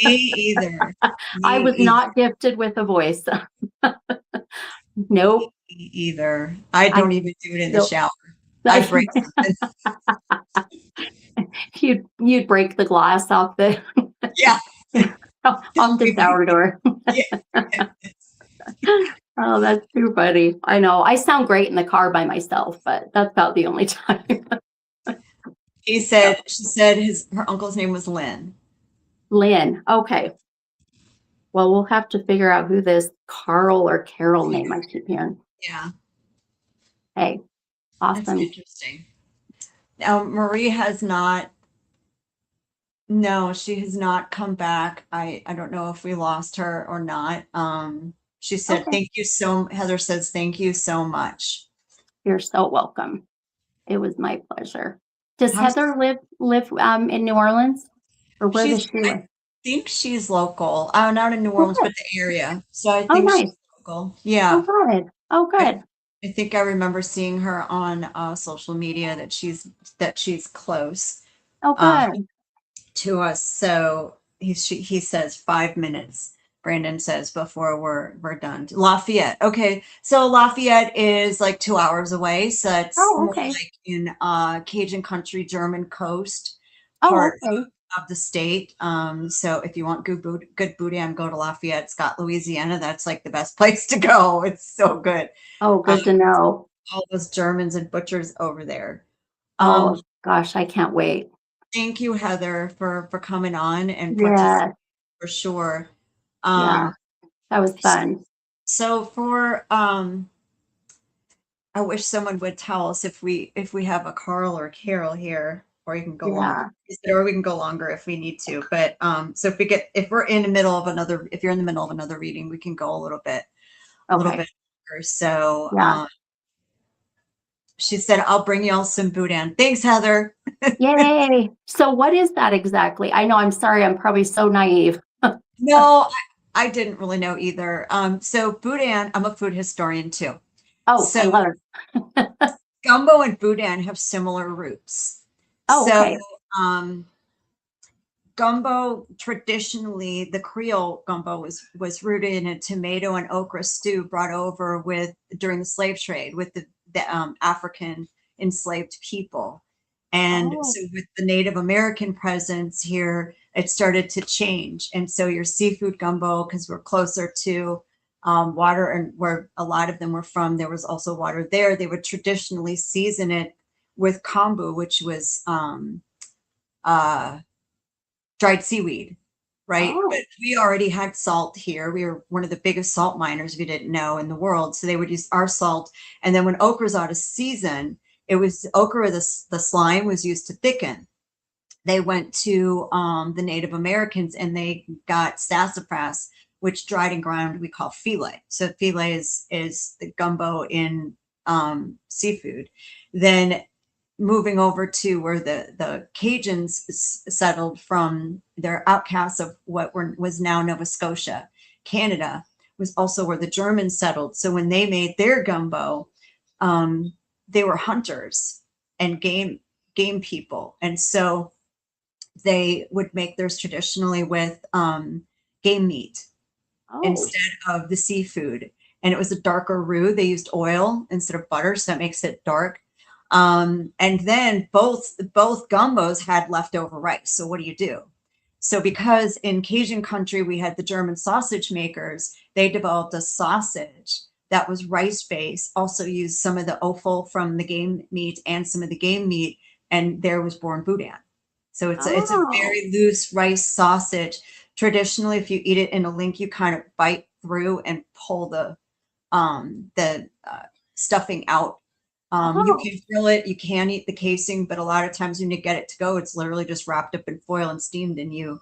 Me either. I was not gifted with a voice. Nope. Me either. I don't even do it in the shower. I break something. You'd break the glass off the off the shower door. Oh, that's too funny. I know. I sound great in the car by myself, but that's about the only time. She said her uncle's name was Lynn. Lynn. Okay. Well, we'll have to figure out who this Carl or Carol name I keep hearing. Yeah. Hey, awesome. That's interesting. Now, Marie has not. No, she has not come back. I don't know if we lost her or not. She said, Thank you Heather says, thank you so much. You're so welcome. It was my pleasure. Does Heather live in New Orleans? Or where does she live? I think she's local. Not in New Orleans, but the area. So I think she's local. Yeah. Oh, good. I think I remember seeing her on social media that she's close Oh, um, good. to us. So he says 5 minutes. Brandon says before we're done. Lafayette. Okay, so Lafayette is like 2 hours away. So it's Oh, more okay. like in Cajun country, German coast Oh, part okay. of the state. So if you want good boudin, go to Lafayette, Scott, Louisiana. That's like the best place to go. It's so good. Oh, Um, good to know. all those Germans and butchers over there. Um, Oh, gosh, I can't wait. thank you, Heather, for coming on and participating Yeah, for sure. yeah, Um, that was fun. so for I wish someone would tell us if we have a Carl or Carol here, or you can go longer, Yeah, or we can go longer if we need to. But so if we're in the middle of another, if you're in the middle of another reading, we can go a little okay. bit longer. So Yeah. she said, "I'll bring y'all some boudin." Thanks, Heather. Yay. So what is that exactly? I know, I'm sorry, I'm probably so naive. No, I didn't really know either. So boudin, I'm a food historian too. Oh, So I love it. gumbo and boudin have similar roots. Oh, So okay. um, gumbo, traditionally, the Creole gumbo was rooted in a tomato and okra stew brought over with during the slave trade with the African enslaved people. And Oh, so with the Native American presence here, it started to change. And so your seafood gumbo, because we're closer to water and where a lot of them were from, there was also water there. They would traditionally season it with kombu, which was uh, dried seaweed, right? But oh, we already had salt here. We were one of the biggest salt miners, if you didn't know, in the world. So they would use our salt. And then when okra's out of season, it was okra, the slime was used to thicken. They went to the Native Americans and they got sassafras, which dried and ground we call filet. So filet is the gumbo in seafood. Then moving over to where the Cajuns settled from their outcasts of was now Nova Scotia, Canada, was also where the Germans settled. So when they made their gumbo, um, they were hunters and game people, and so they would make theirs traditionally with game meat oh, instead of the seafood. And it was a darker roux. They used oil instead of butter, so that makes it dark. And then both gumbos had leftover rice. So what do you do? So because in Cajun country we had the German sausage makers, they developed a sausage that was rice based. Also used some of the offal from the game meat and some of the game meat, and there was born boudin. So it's a oh, very loose rice sausage. Traditionally, if you eat it in a link, you kind of bite through and pull the stuffing out. You oh, can grill it, you can eat the casing, but a lot of times when you get it to go, it's literally just wrapped up in foil and steamed, and you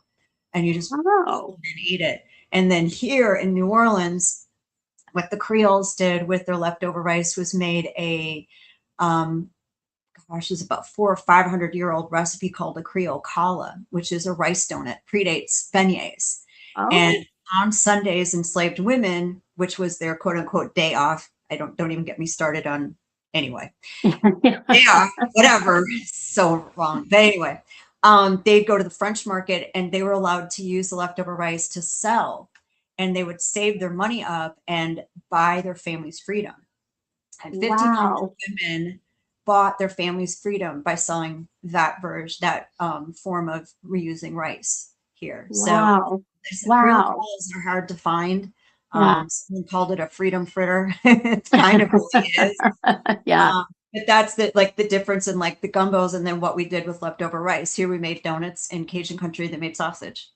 just oh, eat it. And then here in New Orleans, what the Creoles did with their leftover rice was made a um, gosh, it's about 400 or 500 year old recipe called a Creole challah, which is a rice donut, predates beignets. And oh. on Sundays, enslaved women, which was their quote unquote day off, don't even get me started on anyway. Yeah, whatever. So wrong. But anyway, they'd go to the French market and they were allowed to use the leftover rice to sell. And they would save their money up and buy their family's freedom. And 1,500 Wow, women bought their family's freedom by selling that form of reusing rice here. So wow, Creole wow. coals are hard to find. Yeah. Someone called it a freedom fritter. It kind of really is. Yeah. But that's the difference in like the gumbos and then what we did with leftover rice. Here we made donuts in Cajun country that made sausage.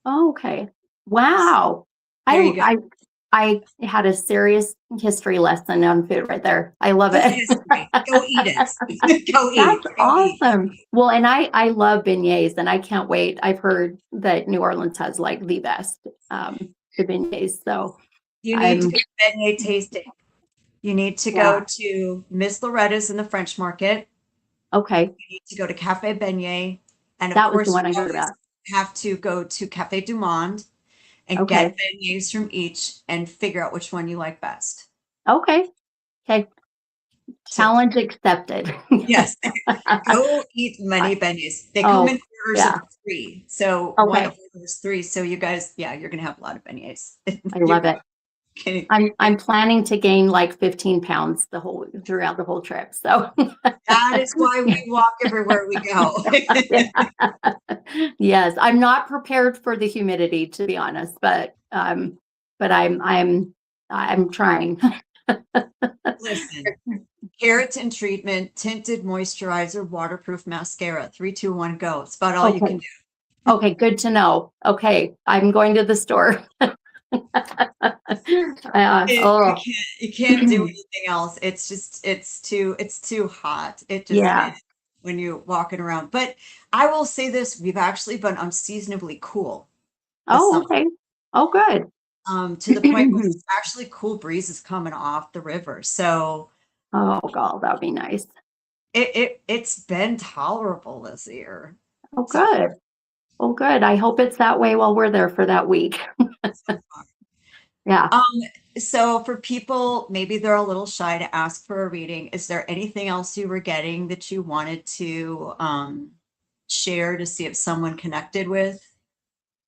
Okay. So Wow. there I you go. I had a serious history lesson on food right there. I love Food it. history. Go eat it. Go eat. That's Go eat. awesome. Well, and I love beignets and I can't wait. I've heard that New Orleans has like the best the beignets. So You need to I'm go to beignet tasting. You need to yeah. go to Miss Loretta's in the French Market. Okay. You need to go to Cafe Beignet. And of That was the course, one you I heard always about. have to go to Cafe du Monde and get Okay. beignets from each and figure out which one you like best. Okay. Okay. Challenge accepted. Yes. Go eat many beignets. They come in orders of 3. So one Okay. order is 3. So you guys, yeah, you're gonna have a lot of beignets. I love it. Okay. I'm planning to gain like 15 pounds throughout the whole trip. So That is why we walk everywhere we go. yes, I'm not prepared for the humidity, to be honest, but I'm trying. Listen, keratin treatment, tinted moisturizer, waterproof mascara. 3, 2, 1, go. It's about all you can Okay. do. Okay, good to know. Okay, I'm going to the store. You can't do anything else. It's just it's too hot. It just Yeah. is when you're walking around. But I will say this, we've actually been unseasonably cool this Oh, summer. okay. Oh, good. To the point where there's actually cool breezes coming off the river. So Oh, God, that would be nice. it's been tolerable this year. Oh, So good. Oh, good. I hope it's that way while we're there for that week. far. Yeah. So for people, maybe they're a little shy to ask for a reading. Is there anything else you were getting that you wanted to share to see if someone connected with?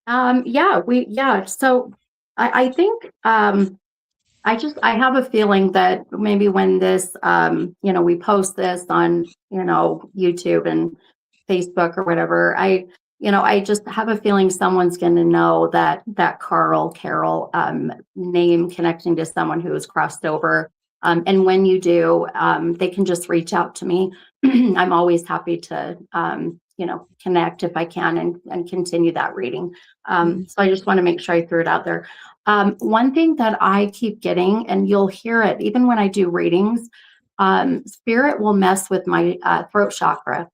Yeah. So I think I have a feeling that maybe when this we post this on, YouTube and Facebook or whatever, I just have a feeling someone's going to know that Carol name connecting to someone who has crossed over. And when you do, they can just reach out to me. I'm always happy to, connect if I can and continue that reading. So I just want to make sure I threw it out there. One thing that I keep getting, and you'll hear it even when I do readings, spirit will mess with my throat chakra.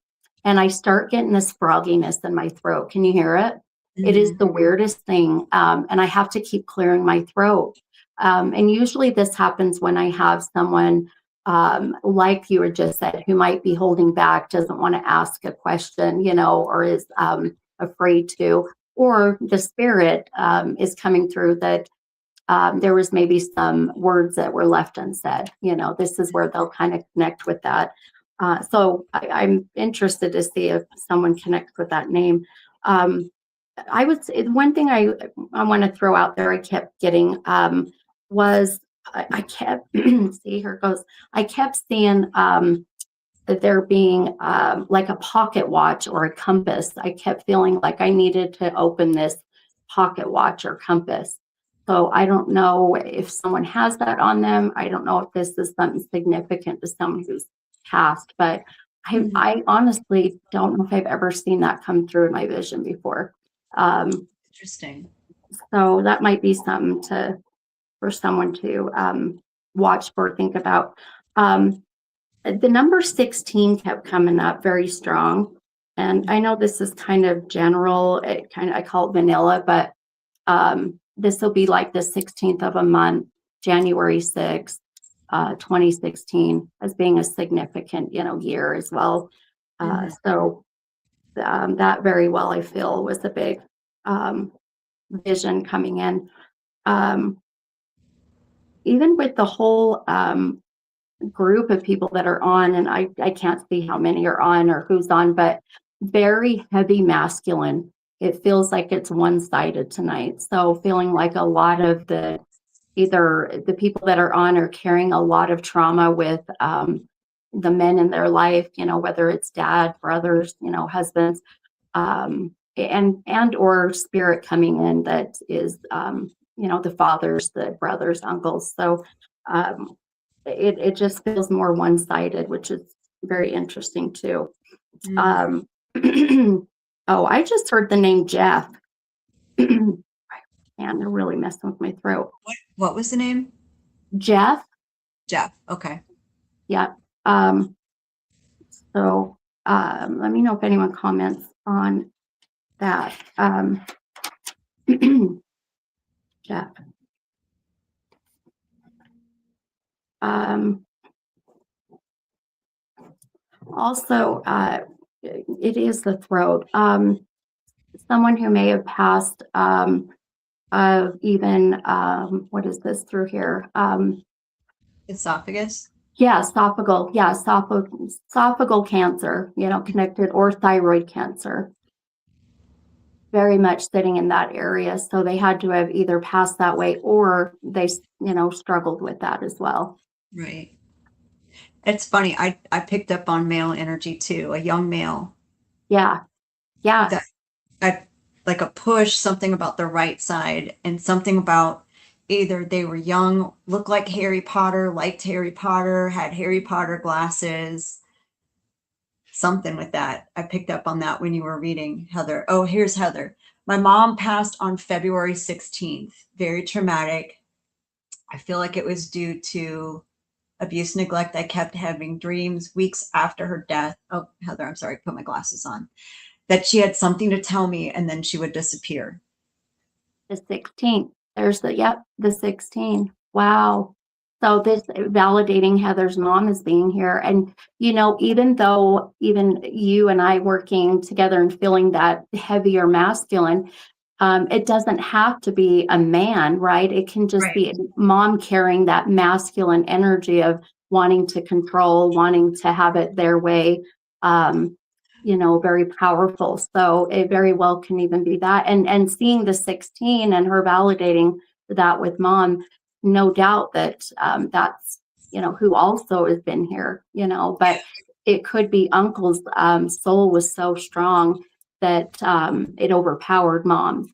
And I start getting this frogginess in my throat. Can you hear it? It is the weirdest thing. And I have to keep clearing my throat. And usually this happens when I have someone, like you had just said, who might be holding back, doesn't want to ask a question, or is afraid to, or the spirit is coming through that there was maybe some words that were left unsaid. This is where they'll kind of connect with that. So I'm interested to see if someone connects with that name. I would say one thing I want to throw out there I kept getting was I kept see here it goes. I kept seeing that there being like a pocket watch or a compass. I kept feeling like I needed to open this pocket watch or compass. So I don't know if someone has that on them. I don't know if this is something significant to someone who's passed, but I honestly don't know if I've ever seen that come through in my vision before. Interesting. So that might be something for someone to watch for, think about. The number 16 kept coming up very strong. And I know this is kind of general, I call it vanilla, but this will be like the 16th of a month, January 6th, 2016, as being a significant, year as well. So that very well, I feel, was a big vision coming in. Even with the whole group of people that are on, and I can't see how many are on or who's on, but very heavy masculine. It feels like it's one-sided tonight. So feeling like a lot of either the people that are on are carrying a lot of trauma with the men in their life, whether it's dad, brothers, husbands, and or spirit coming in that is, the fathers, the brothers, uncles. So it just feels more one-sided, which is very interesting too. Oh, I just heard the name Jeff. Man, they're really messing with my throat. What was the name? Jeff. Jeff. Okay. Yeah. So let me know if anyone comments on that. Jeff. Also, it is the throat. Someone who may have passed even what is this through here? Esophagus. Yeah, esophageal cancer, connected, or thyroid cancer. Very much sitting in that area. So they had to have either passed that way or they, struggled with that as well. Right. It's funny. I picked up on male energy too, a young male. Yeah. Yeah. That I like a push, something about the right side, and something about either they were young, looked like Harry Potter, liked Harry Potter, had Harry Potter glasses, something with that. I picked up on that when you were reading, Heather. Oh, here's Heather. My mom passed on February 16th. Very traumatic. I feel like it was due to abuse, neglect. I kept having dreams weeks after her death. Oh, Heather, I'm sorry, put my glasses on. That she had something to tell me and then she would disappear. The 16th. There's the 16. Wow. So this validating Heather's mom as being here. And, even though even you and I working together and feeling that heavier masculine, it doesn't have to be a man, right? It can just be mom carrying that masculine energy of wanting to control, wanting to have it their way. Very powerful. So it very well can even be that. And seeing the 16 and her validating that with mom, no doubt that that's, who also has been here, but it could be uncle's soul was so strong that it overpowered mom,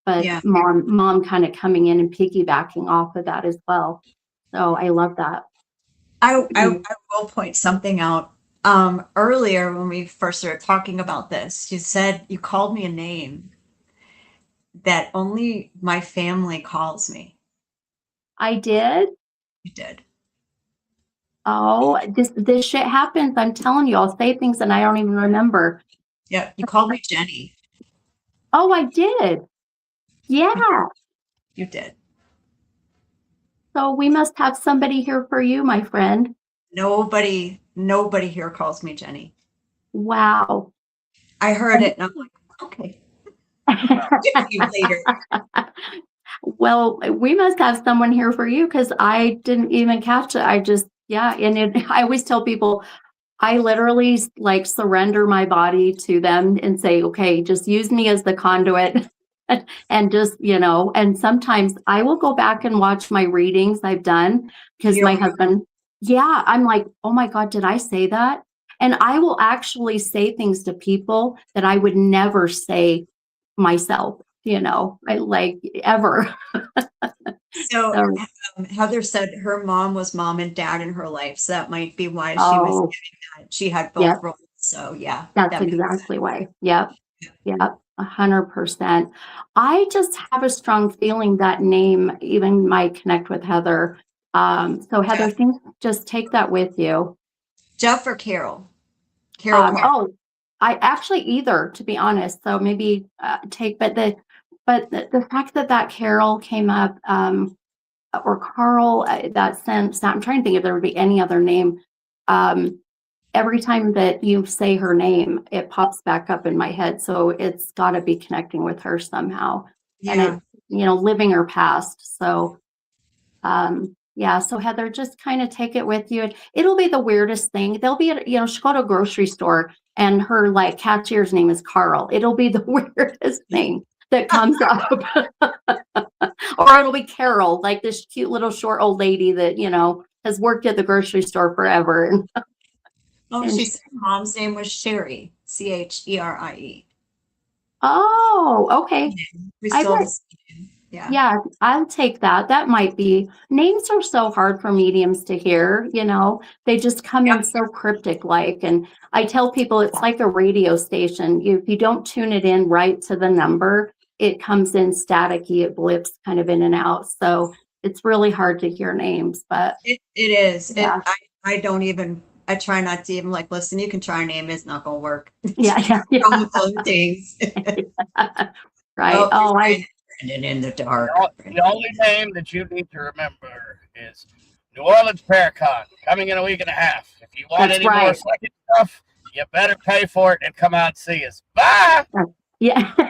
but Yeah. mom kind of coming in and piggybacking off of that as well. So I love that. I will point something out. Earlier when we first started talking about this, you called me a name that only my family calls me. I did. You did. Oh, this shit happens. I'm telling you, I'll say things and I don't even remember. Yeah, you called me Jenny. Oh, I did. Yeah. You did. So we must have somebody here for you, my friend. Nobody here calls me Jenny. Wow. I heard it and I'm like, okay. Get you later. Well, we must have someone here for you because I didn't even catch it. I always tell people I literally like surrender my body to them and say, okay, just use me as the conduit. And just, and sometimes I will go back and watch my readings I've done because my husband, I'm like, oh my God, did I say that? And I will actually say things to people that I would never say myself, like ever. So Heather said her mom was mom and dad in her life. So that might be why she was Oh, giving that. She had both roles. So yeah. that's that makes exactly sense. why. Yep. 100%. I just have a strong feeling that name even might connect with Heather. So Heather, Jeff, just take that with you. Jeff or Carol? Carol. I actually either, to be honest. So maybe but the fact that Carol came up, or Carl, that sense. I'm trying to think if there would be any other name. Every time that you say her name, it pops back up in my head. So it's got to be connecting with her somehow. And it, living her past. So, so Heather, just kind of take it with you. It'll be the weirdest thing. They'll be at, she'll go to a grocery store and her like cashier's name is Carl. It'll be the weirdest thing that comes up. Or it'll be Carol, like this cute little short old lady that, has worked at the grocery store forever. She said mom's name was Sherry, Cherie. Oh, okay. We still have the same. Yeah, I'll take that. That might be. Names are so hard for mediums to hear, they just come in so cryptic like. And I tell people it's like a radio station. If you don't tune it in right to the number, it comes in staticky, it blips kind of in and out. So it's really hard to hear names, but it is. Yeah. I try not to even like, listen, you can try a name, it's not gonna work. Yeah. Things. Right. And in the dark. The only name that you need to remember is New Orleans Paracon, coming in a week and a half. If you want any more second stuff, you better pay for it and come out and see us. Bye. Yeah.